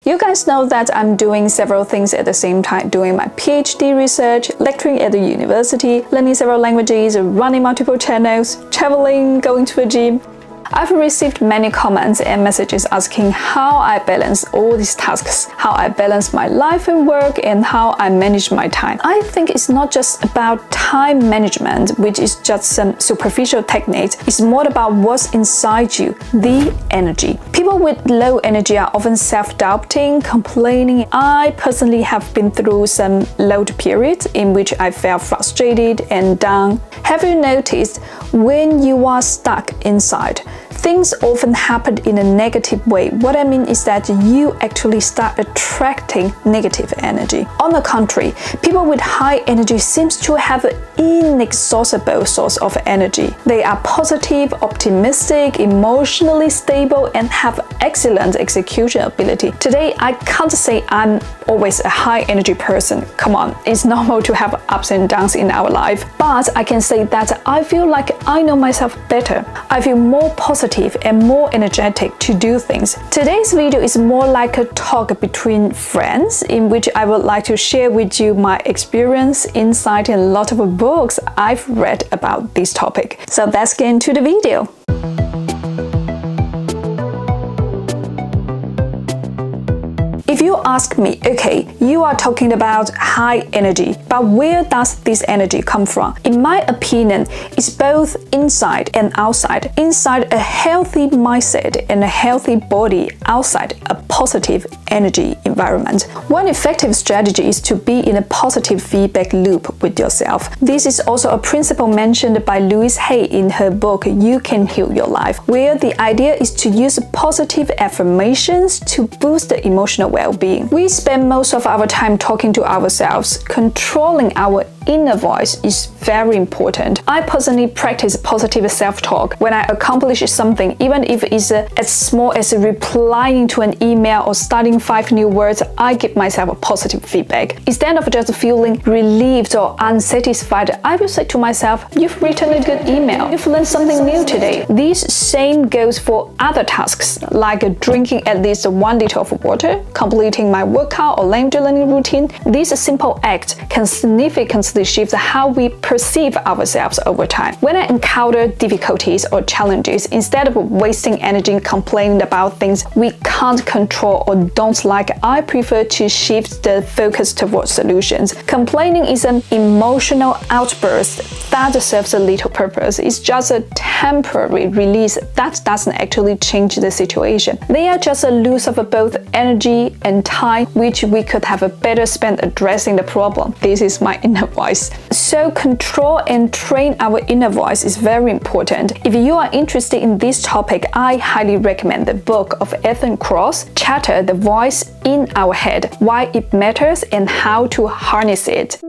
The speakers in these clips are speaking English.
You guys know that I'm doing several things at the same time, doing my PhD research, lecturing at the university, learning several languages, running multiple channels, traveling, going to a gym. I've received many comments and messages asking how I balance all these tasks, how I balance my life and work, and how I manage my time. I think it's not just about time management, which is just some superficial techniques. It's more about what's inside you, the energy. People with low energy are often self-doubting, complaining. I personally have been through some low periods in which I felt frustrated and down. Have you noticed when you are stuck inside, things often happen in a negative way? What I mean is that you actually start attracting negative energy. On the contrary, people with high energy seems to have an inexhaustible source of energy. They are positive, optimistic, emotionally stable, and have excellent execution ability. Today, I can't say I'm always a high energy person. Come on, it's normal to have ups and downs in our life. But I can say that I feel like I know myself better. I feel more positive and more energetic to do things. Today's video is more like a talk between friends, in which I would like to share with you my experience, insight, and a lot of books I've read about this topic. So let's get into the video. If you ask me, okay, you are talking about high energy, but where does this energy come from? In my opinion, it's both inside and outside. Inside, a healthy mindset and a healthy body. Outside, a positive energy environment. One effective strategy is to be in a positive feedback loop with yourself. This is also a principle mentioned by Louise Hay in her book, You Can Heal Your Life, where the idea is to use positive affirmations to boost the emotional well-being. We spend most of our time talking to ourselves. Controlling our inner voice is very important. I personally practice positive self-talk when I accomplish something, even if it's as small as replying to an email or studying 5 new words. I give myself a positive feedback. Instead of just feeling relieved or unsatisfied, I will say to myself, you've written a good email, you've learned something new today. This same goes for other tasks, like drinking at least 1 liter of water, completing my workout or language learning routine. This simple act can significantly shift how we perceive ourselves over time. When I encounter difficulties or challenges, instead of wasting energy complaining about things we can't control or don't like, I prefer to shift the focus towards solutions. Complaining is an emotional outburst that serves a little purpose. It's just a temporary release that doesn't actually change the situation. They are just a loss of both energy and time, which we could have a better spent addressing the problem. This is my inner voice. So control and train our inner voice is very important. If you are interested in this topic, I highly recommend the book of Ethan Kross, Chatter, The Voice in Our Head, Why It Matters and How to Harness It.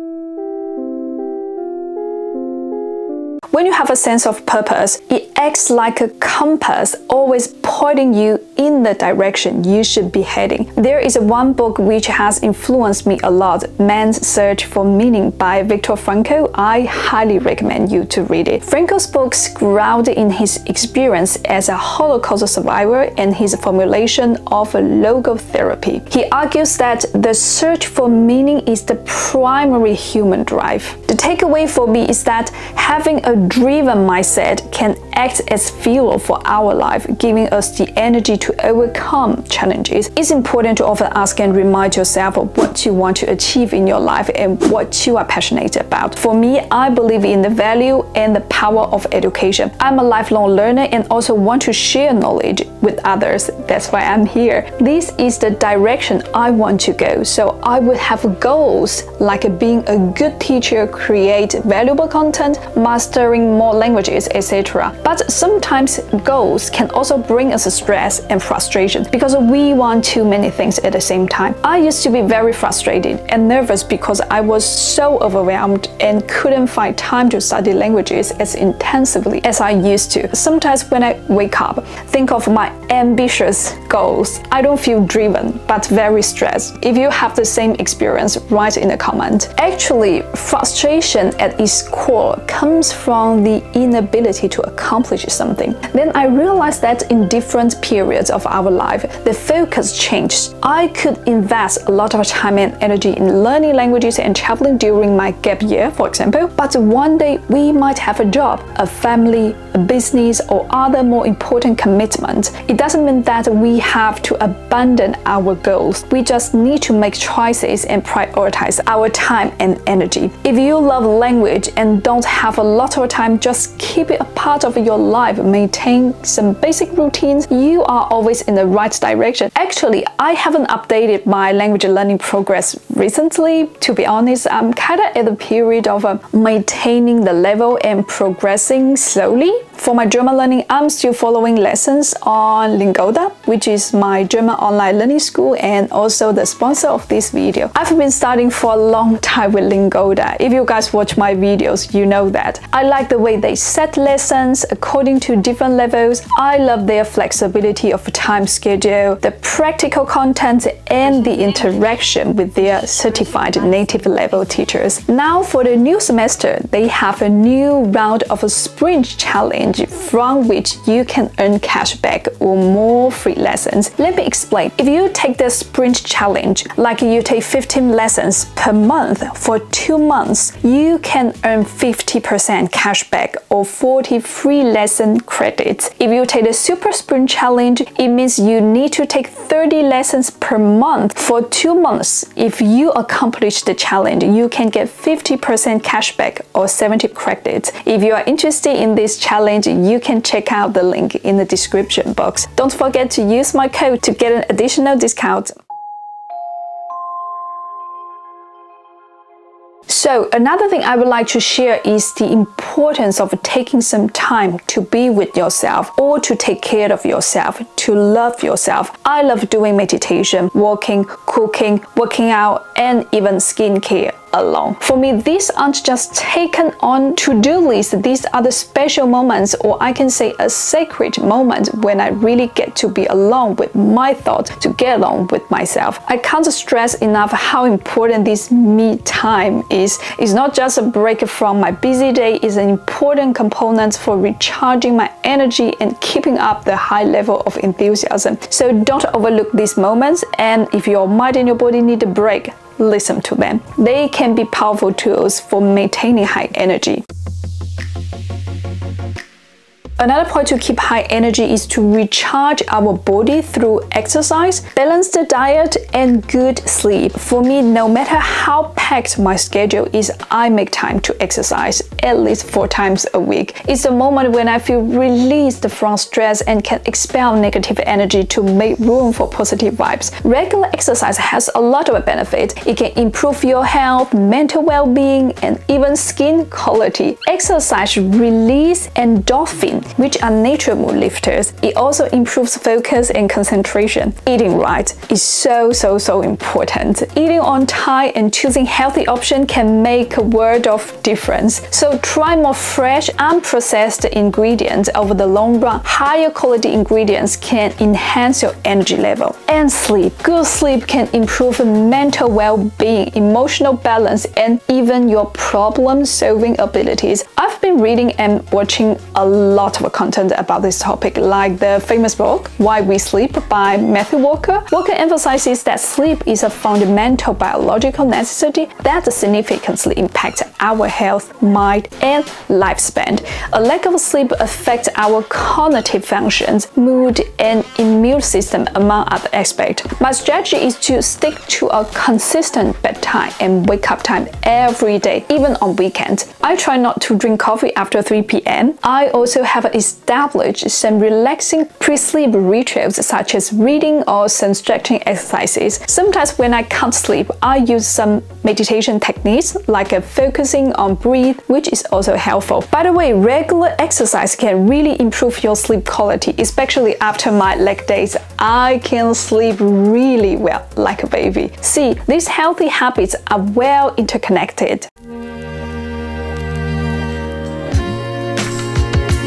When you have a sense of purpose, it acts like a compass, always pointing you in the direction you should be heading. There is one book which has influenced me a lot, Man's Search for Meaning by Viktor Frankl. I highly recommend you to read it. Frankl's books grounded in his experience as a Holocaust survivor and his formulation of logotherapy. He argues that the search for meaning is the primary human drive. The takeaway for me is that having a driven mindset can act as fuel for our life, giving us the energy to overcome challenges. It's important to often ask and remind yourself of what you want to achieve in your life and what you are passionate about. For me, I believe in the value and the power of education. I'm a lifelong learner and also want to share knowledge with others. That's why I'm here. This is the direction I want to go. So I would have goals like being a good teacher, create valuable content, mastering more languages, etc. But sometimes goals can also bring us stress and frustration because we want too many things at the same time. I used to be very frustrated and nervous because I was so overwhelmed and couldn't find time to study languages as intensively as I used to. Sometimes when I wake up, think of my ambitious goals, I don't feel driven but very stressed. If you have the same experience, write in the comment. Actually, frustration at its core comes from on the inability to accomplish something. Then I realized that in different periods of our life, the focus changed. I could invest a lot of time and energy in learning languages and traveling during my gap year, for example, but one day we might have a job, a family, a business, or other more important commitments. It doesn't mean that we have to abandon our goals. We just need to make choices and prioritize our time and energy. If you love language and don't have a lot of time, just keep it a part of your life. Maintain some basic routines. You are always in the right direction. Actually, I haven't updated my language learning progress recently. To be honest, I'm kind of at the period of maintaining the level and progressing slowly. For my German learning, I'm still following lessons on Lingoda, which is my German online learning school and also the sponsor of this video. I've been studying for a long time with Lingoda. If you guys watch my videos, you know that. I like the way they set lessons according to different levels. I love their flexibility of time schedule, the practical content, and the interaction with their certified native level teachers. Now for the new semester, they have a new round of a sprint challenge from which you can earn cashback or more free lessons. Let me explain. If you take the sprint challenge, like you take 15 lessons per month for 2 months, you can earn 50% cashback or 40 free lesson credits. If you take the super sprint challenge, it means you need to take 30 lessons per month for 2 months. If you accomplish the challenge, you can get 50% cashback or 70 credits. If you are interested in this challenge, you can check out the link in the description box. Don't forget to use my code to get an additional discount. So another thing I would like to share is the importance of taking some time to be with yourself or to take care of yourself, to love yourself. I love doing meditation, walking, cooking, working out, and even skincare alone. For me, these aren't just taken on to-do list. These are the special moments, or I can say a sacred moment, when I really get to be alone with my thoughts, to get along with myself. I can't stress enough how important this me time is. It's not just a break from my busy day, it's an important component for recharging my energy and keeping up the high level of enthusiasm. So don't overlook these moments, and if your mind and your body need a break, listen to them. They can be powerful tools for maintaining high energy. Another point to keep high energy is to recharge our body through exercise, balanced diet, and good sleep. For me, no matter how packed my schedule is, I make time to exercise at least 4 times a week. It's a moment when I feel released from stress and can expel negative energy to make room for positive vibes. Regular exercise has a lot of benefits. It can improve your health, mental well-being, and even skin quality. Exercise release endorphin, which are natural mood lifters. It also improves focus and concentration. Eating right is so important. Eating on time and choosing healthy options can make a world of difference. So try more fresh, unprocessed ingredients over the long run. Higher quality ingredients can enhance your energy level. And sleep. Good sleep can improve mental well-being, emotional balance, and even your problem-solving abilities. I've been reading and watching a lot of content about this topic, like the famous book Why We Sleep by Matthew Walker. Walker emphasizes that sleep is a fundamental biological necessity that significantly impacts our health, mind, and lifespan. A lack of sleep affects our cognitive functions, mood, and immune system, among other aspects. My strategy is to stick to a consistent bedtime and wake up time every day, even on weekends. I try not to drink coffee after 3 p.m. I also have established some relaxing pre-sleep rituals, such as reading or some stretching exercises. Sometimes when I can't sleep, I use some meditation techniques like focusing on breathe, which is also helpful. By the way, regular exercise can really improve your sleep quality, especially after my leg days. I can sleep really well like a baby. See, these healthy habits are well interconnected.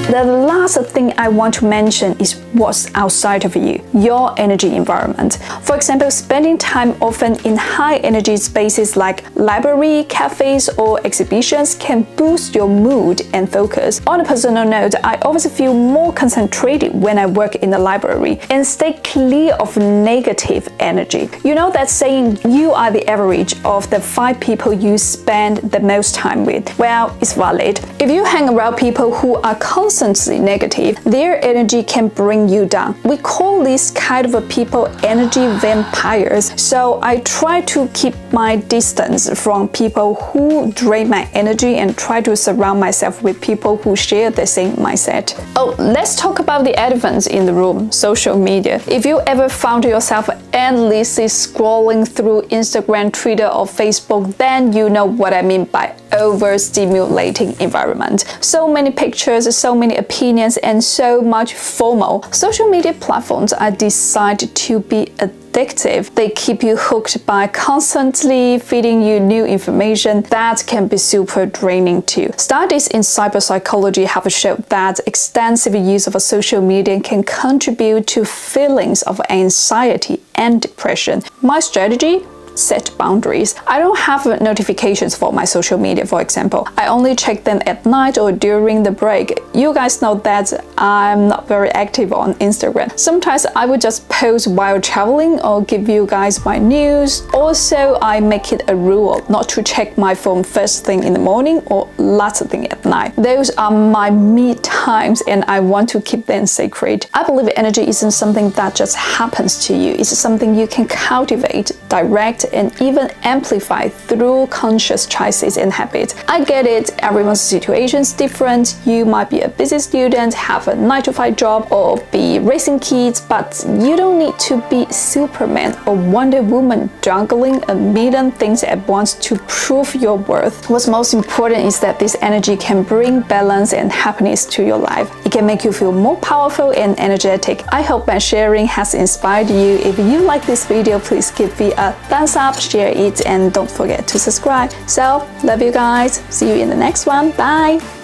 The last thing I want to mention is what's outside of you, your energy environment. For example, spending time often in high energy spaces like library, cafes, or exhibitions can boost your mood and focus. On a personal note, I always feel more concentrated when I work in the library and stay clear of negative energy. You know that saying, you are the average of the 5 people you spend the most time with? Well, it's valid. If you hang around people who are constantly negative, their energy can bring you down. We call these kind of people energy vampires. So I try to keep my distance from people who drain my energy and try to surround myself with people who share the same mindset. Oh, let's talk about the elephant in the room, social media. If you ever found yourself endlessly scrolling through Instagram, Twitter, or Facebook, then you know what I mean by overstimulating environment. So many pictures, so many opinions, and so much FOMO. Social media platforms are designed to be addictive. They keep you hooked by constantly feeding you new information that can be super draining too. Studies in cyberpsychology have shown that extensive use of social media can contribute to feelings of anxiety and depression. My strategy? Set boundaries. I don't have notifications for my social media, for example. I only check them at night or during the break. You guys know that I'm not very active on Instagram. Sometimes I would just post while traveling or give you guys my news. Also, I make it a rule not to check my phone first thing in the morning or last thing at night. Those are my me times and I want to keep them sacred. I believe energy isn't something that just happens to you. It's something you can cultivate, direct, and even amplify through conscious choices and habits. I get it, everyone's situation is different. You might be a busy student, have a 9-to-5 job, or be raising kids, but you don't need to be Superman or Wonder Woman juggling a million things at once to prove your worth. What's most important is that this energy can bring balance and happiness to your life. It can make you feel more powerful and energetic. I hope my sharing has inspired you. If you like this video, please give me a thumbs up, share it, and don't forget to subscribe. So, love you guys. See you in the next one. Bye!